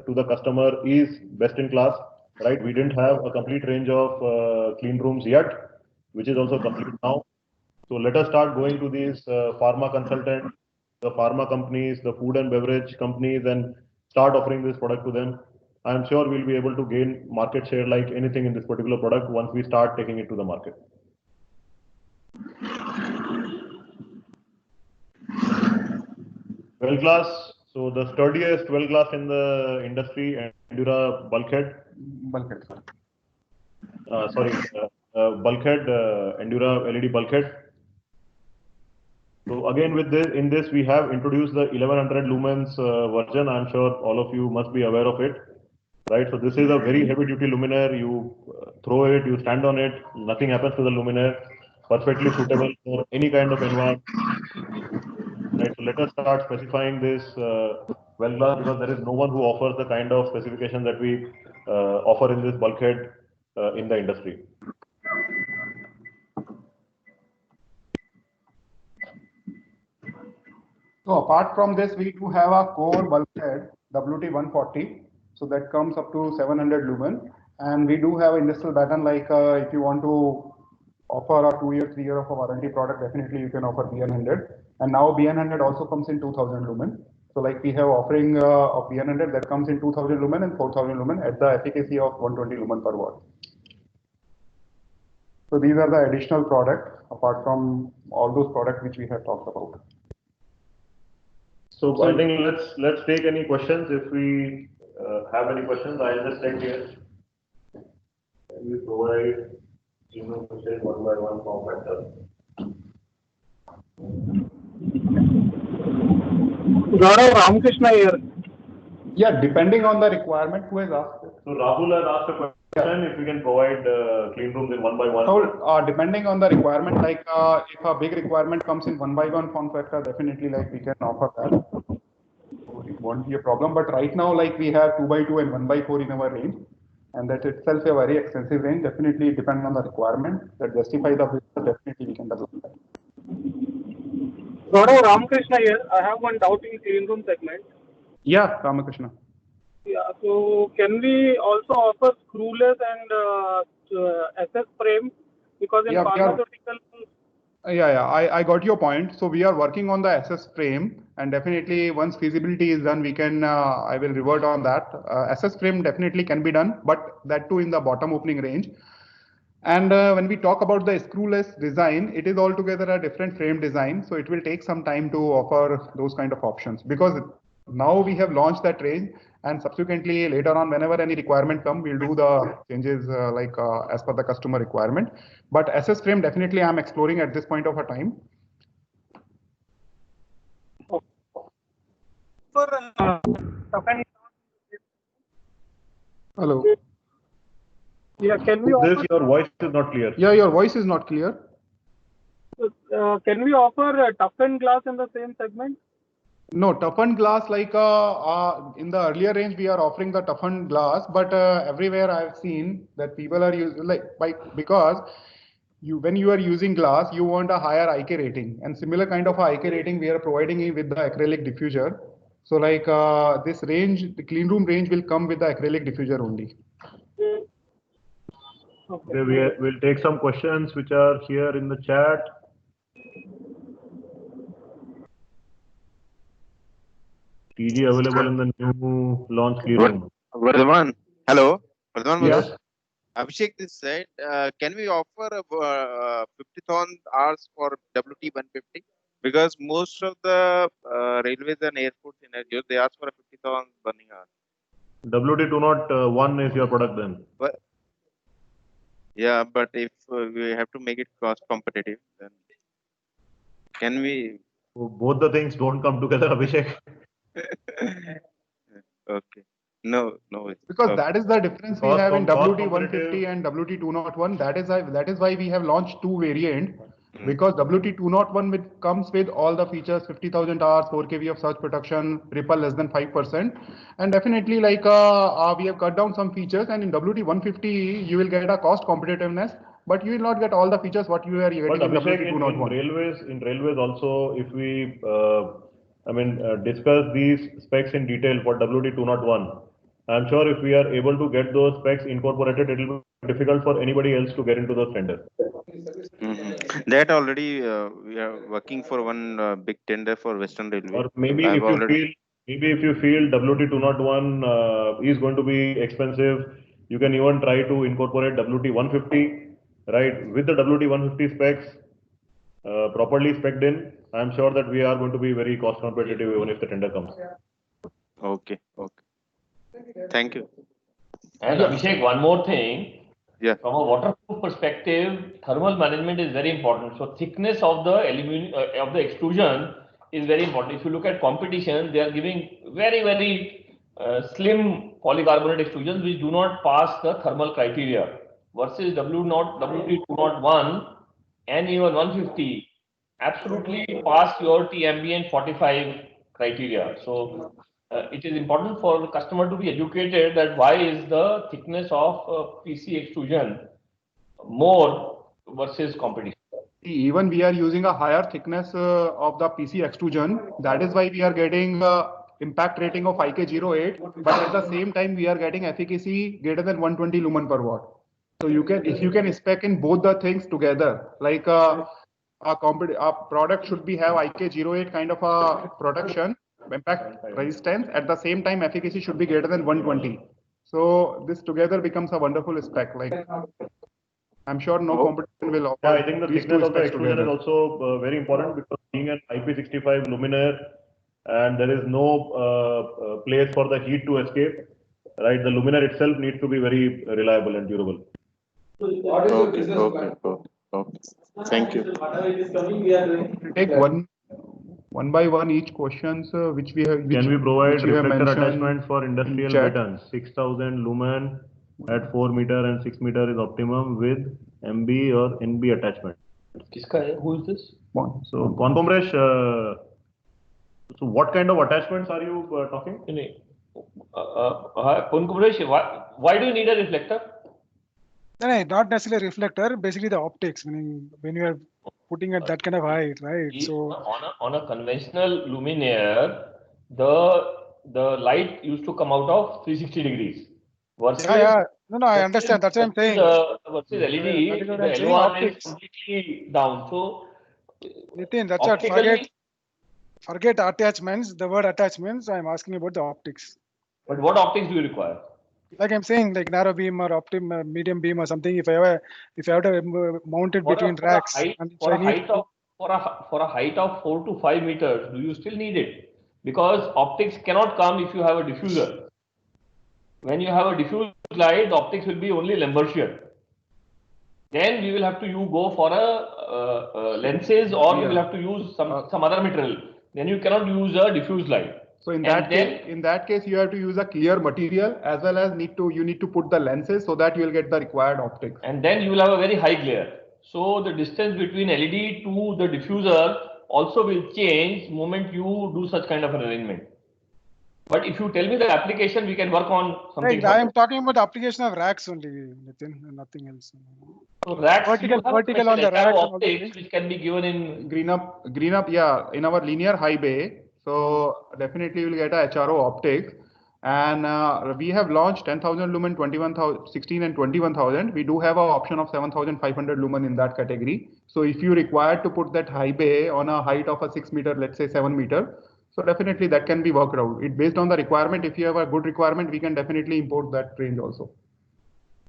to the customer is best in class, right? We didn't have a complete range of clean rooms yet, which is also complete now. So let us start going to these pharma consultants, the pharma companies, the food and beverage companies, and start offering this product to them. I'm sure we'll be able to gain market share like anything in this particular product once we start taking it to the market. 12 glass. So the sturdiest 12 glass in the industry, Endura bulkhead. Bulkhead. Bulkhead, Endura LED bulkhead. So again, with this, in this we have introduced the 1100 lumens version. I'm sure all of you must be aware of it, right? So this is a very heavy-duty luminaire. You throw it, you stand on it, nothing happens to the luminaire. Perfectly suitable for any kind of environment. Right. So let us start specifying this well glass, because there is no one who offers the kind of specification that we offer in this bulkhead in the industry. So apart from this, we do have a core bulkhead WT140. So that comes up to 700 lumen, and we do have industrial batten. Like if you want to offer a 2-year, 3-year of a warranty product, definitely you can offer BN100. And now BN100 also comes in 2000 lumen. So like we have offering of BN100 that comes in 2000 lumen and 4000 lumen at the efficacy of 120 lumen per watt. So these are the additional products apart from all those products which we have talked about. So I think let's take any questions. If we have any questions, I'll just take here. Can we provide email message one by one form factor? Gaurav Ramakrishna here. Yeah, depending on the requirement, who has asked it? So Rahul has asked a question, if we can provide clean rooms in 1 by 1. So depending on the requirement, like if a big requirement comes in 1 by 1 form factor, definitely like we can offer that. So it won't be a problem. But right now, like we have 2 by 2 and 1 by 4 in our range, and that itself a very extensive range. Definitely depending on the requirement that justifies the business, definitely we can develop that. Gaurav Ramakrishna here. I have one doubt in clean room segment. Yeah, Ramakrishna. Yeah, so can we also offer screwless and SS frame? Because in pharmaceutical. Yeah, I got your point. So we are working on the SS frame, and definitely once feasibility is done, we can, I will revert on that. SS frame definitely can be done, but that too in the bottom opening range. And when we talk about the screwless design, it is altogether a different frame design. So it will take some time to offer those kind of options, because now we have launched that range, and subsequently later on, whenever any requirement comes, we'll do the changes as per the customer requirement. But SS frame definitely I'm exploring at this point of a time. Hello. Yeah, can we offer? Your voice is not clear. Yeah, your voice is not clear. Can we offer toughened glass in the same segment? No, toughened glass, like in the earlier range, we are offering the toughened glass, but everywhere I've seen that people are using because when you are using glass, you want a higher IK rating, and similar kind of IK rating we are providing it with the acrylic diffuser. So like this range, the clean room range will come with the acrylic diffuser only. Okay, we'll take some questions which are here in the chat. TG available in the new launch clean room. Vardhaman, hello. Vardhaman, Yes. Abhishek this side. Can we offer 50,000 hours for WT150? Because most of the railways and airports in India, they ask for a 50,000 burning hours. WT201 is your product then? But, yeah, but if we have to make it cost competitive, then can we? Both the things don't come together, Abhishek. Okay. No. Because Okay. that is the difference we Cost have in cost WT150 competitive. and WT201. That is why we have launched two variant. Because WT201 comes with all the features, 50,000 hours, 4 kV of surge protection, ripple less than 5%. And definitely like we have cut down some features, and in WT150, you will get a cost competitiveness, but you will not get all the features what you are getting But in Abhishek, WT201. in railways also, if we, discuss these specs in detail for WT201, I'm sure if we are able to get those specs incorporated, it will be difficult for anybody else to get into those tenders. That already we are working for one big tender for Western Railway. Or maybe if you feel WT201 is going to be expensive, you can even try to incorporate WT150, right? With the WT150 specs properly specced in, I'm sure that we are going to be very cost competitive even if the tender comes. Okay. Thank you. And Abhishek, one more thing. Yeah. From a waterproof perspective, thermal management is very important. So thickness of the aluminum of the extrusion is very important. If you look at competition, they are giving very slim polycarbonate extrusions which do not pass the thermal criteria. Versus WT201 and even 150 absolutely pass your TMB 45 criteria. So it is important for the customer to be educated that why is the thickness of PC extrusion more versus competition. Even we are using a higher thickness of the PC extrusion. That is why we are getting impact rating of IK08, but at the same time we are getting efficacy greater than 120 lumen per watt. So if you can spec in both the things together, like our product should have IK08 kind of a protection, impact resistance. At the same time, efficacy should be greater than 120. So this together becomes a wonderful spec. Like I'm sure no competition will offer. Yeah, I think the thickness of the extrusion is also very important because being an IP65 luminaire and there is no place for the heat to escape, right? The luminaire itself needs to be very reliable and durable. Okay. Thank you. Take one by one each questions which we have. Can we provide reflector attachment for industrial buttons? 6,000 lumen at 4 meter and 6 meter is optimum with MB or NB attachment. Who is this? So Konkomresh, so what kind of attachments are you talking? Konkomresh, why do you need a reflector? No, not necessarily reflector. Basically, the optics. When you are putting at that kind of height, right? So on a conventional luminaire, the light used to come out of 360 degrees. Versus, No, I understand. That's what I'm saying. Versus LED, the L1 is completely down. So, Nitin, that's what. Forget attachments. The word attachments. I'm asking about the optics. But what optics do you require? Like I'm saying, like narrow beam or medium beam or something. If I have to mount it between racks, for a height of 4 to 5 meters, do you still need it? Because optics cannot come if you have a diffuser. When you have a diffused light, the optics will be only Lambertian. Then we will have to go for a lenses, or you will have to use some other material. Then you cannot use a diffused light. So in that case, you have to use a clear material as well as you need to put the lenses so that you will get the required optics. And then you will have a very high glare. So the distance between LED to the diffuser also will change moment you do such kind of an arrangement. But if you tell me the application, we can work on something. Right, I am talking about the application of racks only, Nitin, and nothing else. So racks, Vertical- you have vertical on the special racks and arrow all those optics things. which can be given in. Green up, yeah, in our linear high bay. So definitely we'll get a HRO optics. And we have launched 10,000 lumen, 21,000, 16 and 21,000. We do have an option of 7,500 lumen in that category. So if you require to put that high bay on a height of a 6 meter, let's say 7 meter, so definitely that can be worked out. It based on the requirement. If you have a good requirement, we can definitely import that range also.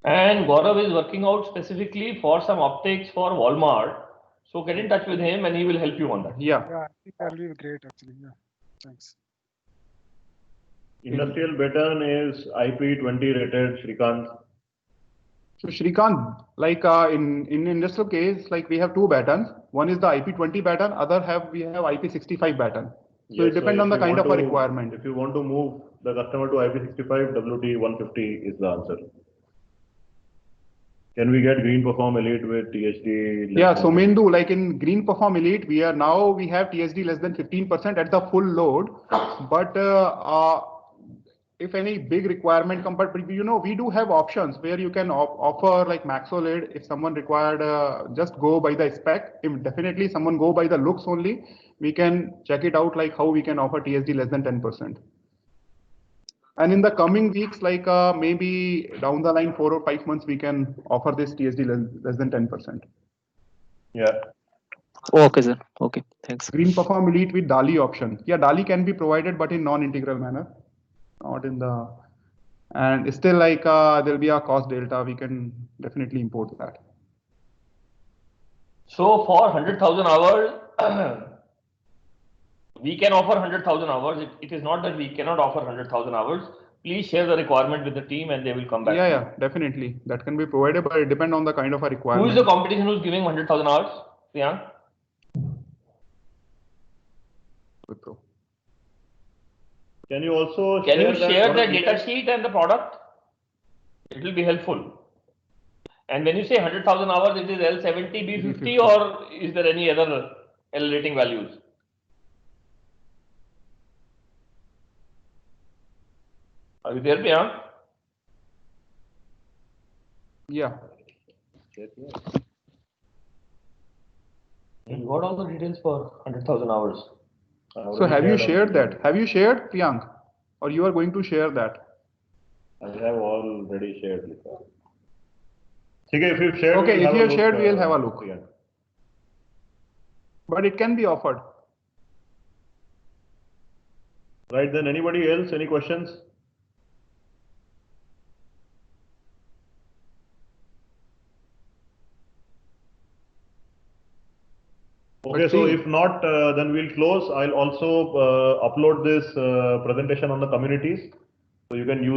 And Gaurav is working out specifically for some optics for Walmart. So get in touch with him and he will help you on that. Yeah. Yeah, I think that'll be great actually. Yeah, thanks. Industrial baton is IP20 rated, Shrikant. So Shrikant, like in industrial case, like we have two batons. One is the IP20 baton, we have IP65 baton. So Yes, it depends on the kind of a requirement. If you want to move the customer to IP65, WT150 is the answer. Can we get Green Perform Elite with THD? Yeah, so Mendu, like in Green Perform Elite, we have THD less than 15% at the full load. But if any big requirement comes, but we do have options where you can offer like Maxolid. If someone required, just go by the spec. If definitely someone go by the looks only, we can check it out like how we can offer TSD less than 10%. And in the coming weeks, like maybe down the line 4 or 5 months, we can offer this TSD less than 10%. Yeah. Okay, sir. Okay, thanks. Green Perform Elite with DALI option. Yeah, DALI can be provided, but in non-integral manner, not in the. And still, like there'll be a cost delta. We can definitely import that. So for 100,000 hours, we can offer 100,000 hours. It is not that we cannot offer 100,000 hours. Please share the requirement with the team and they will come back. Yeah, definitely. That can be provided, but it depends on the kind of a requirement. Who is the competition who's giving 100,000 hours? Priyank? Wipro. Can you also share the data sheet and the product? It will be helpful. And when you say 100,000 hours, it is L70, B50 or is there any other L rating values? Are you there, Priyank? Yeah. You got all the details for 100,000 hours. So have you shared that? Have you shared, Priyank? Or you are going to share that? I have already shared. Okay, if you've shared, okay, if you have shared, we'll have a look. Yeah. But it can be offered. Right, then anybody else, any questions? Okay, so if not, then we'll close. I'll also upload this presentation on the communities, so you can use